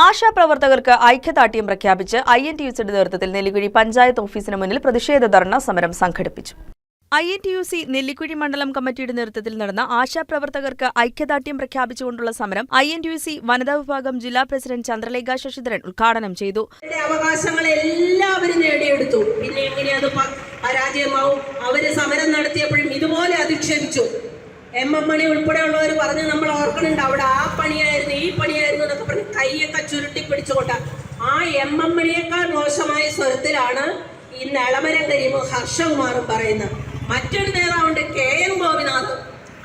ആശാപ്രവർത്തകർക്ക് ഐക്യദാർഢ്യം പ്രഖ്യാപിച്ച് INTUCയുടെ നേതൃത്വത്തിൽ നെല്ലിക്കുഴി പഞ്ചായത്ത് ഓഫീസിന് മുന്നിൽ പ്രതിഷേധ ധർണ സമരം സംഘടിപ്പിച്ചു. INTUC നെല്ലിക്കുഴി മണ്ഡലം കമ്മിറ്റിയുടെ നേതൃത്വത്തിൽ നടന്ന ആശാപ്രവർത്തകർക്ക് ഐക്യദാർഢ്യം പ്രഖ്യാപിച്ചുകൊണ്ടുള്ള സമരം INTUC വനിതാ വിഭാഗം ജില്ലാ പ്രസിഡന്റ് ചന്ദ്രലേഖ ശശിധരൻ ഉദ്ഘാടനം ചെയ്തു. അവകാശങ്ങൾ എല്ലാവരും നേടിയെടുത്തു. പിന്നെ എങ്ങനെയത് പരാജയമാവും? അവര് സമരം നടത്തിയപ്പോഴും ഇതുപോലെ അധിക്ഷേപിച്ചു. MM മണി ഉൾപ്പെടെയുള്ളവർ പറഞ്ഞ് നമ്മൾ ഓർക്കണുണ്ട്, അവിടെ ആ പണിയായിരുന്നു ഈ പണിയായിരുന്നു എന്നൊക്കെ പറഞ്ഞ് കൈയൊക്കെ ചുരുട്ടി പിടിച്ചുകൊണ്ട് ആ MM മണിയേക്കാൾ മോശമായ സ്വരത്തിലാണ് ഈ എളമരം കരീമും ഹർഷകുമാറും പറയുന്നത്. മറ്റൊരു നേതാവുണ്ട് KN ഗോപിനാഥ്.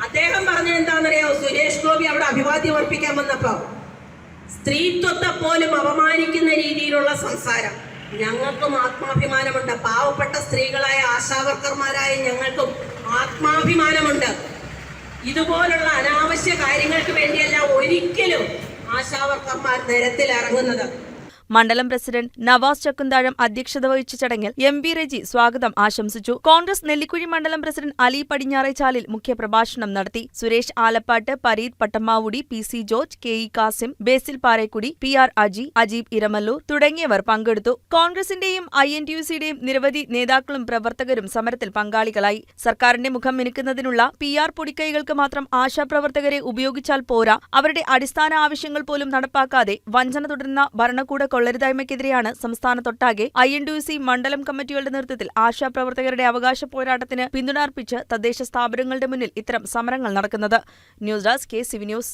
അദ്ദേഹം പറഞ്ഞത് എന്താണെന്നറിയാമോ? സുരേഷ് ഗോപി അവിടെ അഭിവാദ്യം അർപ്പിക്കാൻ വന്നപ്പോ സ്ത്രീത്വത്തെ പോലും അപമാനിക്കുന്ന രീതിയിലുള്ള സംസാരം. ഞങ്ങൾക്കും ആത്മാഭിമാനമുണ്ട്. പാവപ്പെട്ട സ്ത്രീകളായ ആശാവർക്കർമാരായ ഞങ്ങൾക്കും ആത്മാഭിമാനമുണ്ട്. ഇതുപോലുള്ള അനാവശ്യ കാര്യങ്ങൾക്ക് വേണ്ടിയല്ല ഒരിക്കലും ആശാവർക്കർമാർ നിരത്തിൽ ഇറങ്ങുന്നത്. മണ്ഡലം പ്രസിഡന്റ് നവാസ് ചക്കുന്താഴം അധ്യക്ഷത വഹിച്ച ചടങ്ങിൽ MB റെജി സ്വാഗതം ആശംസിച്ചു. കോൺഗ്രസ് നെല്ലിക്കുഴി മണ്ഡലം പ്രസിഡന്റ് അലി പടിഞ്ഞാറേച്ചാലിൽ മുഖ്യപ്രഭാഷണം നടത്തി. Suresh Alappat, Pareed Pattamavudi, PC George, KE Kasim, Basil Parekkudi, PR Aji, Ajeeb Iramalloor തുടങ്ങിയവർ പങ്കെടുത്തു. കോൺഗ്രസിന്റെയും INTUCയുടെയും നിരവധി നേതാക്കളും പ്രവർത്തകരും സമരത്തിൽ പങ്കാളികളായി. സർക്കാരിന്റെ മുഖം മിനുക്കുന്നതിനുള്ള PR പൊടിക്കൈകൾക്ക് മാത്രം ആശാപ്രവർത്തകരെ ഉപയോഗിച്ചാൽ പോരാ, അവരുടെ അടിസ്ഥാന ആവശ്യങ്ങൾ പോലും നടപ്പാക്കാതെ വഞ്ചന തുടരുന്ന ഭരണകൂട കൊള്ളരുതായ്മയ്ക്കെതിരെയാണ് സംസ്ഥാനത്തൊട്ടാകെ INTUC മണ്ഡലം കമ്മിറ്റികളുടെ നേതൃത്വത്തിൽ ആശാപ്രവർത്തകരുടെ അവകാശ പോരാട്ടത്തിന് പിന്തുണ അർപ്പിച്ച് തദ്ദേശ സ്ഥാപനങ്ങളുടെ മുന്നിൽ ഇത്തരം സമരങ്ങൾ നടക്കുന്നത്. News desk KCV news.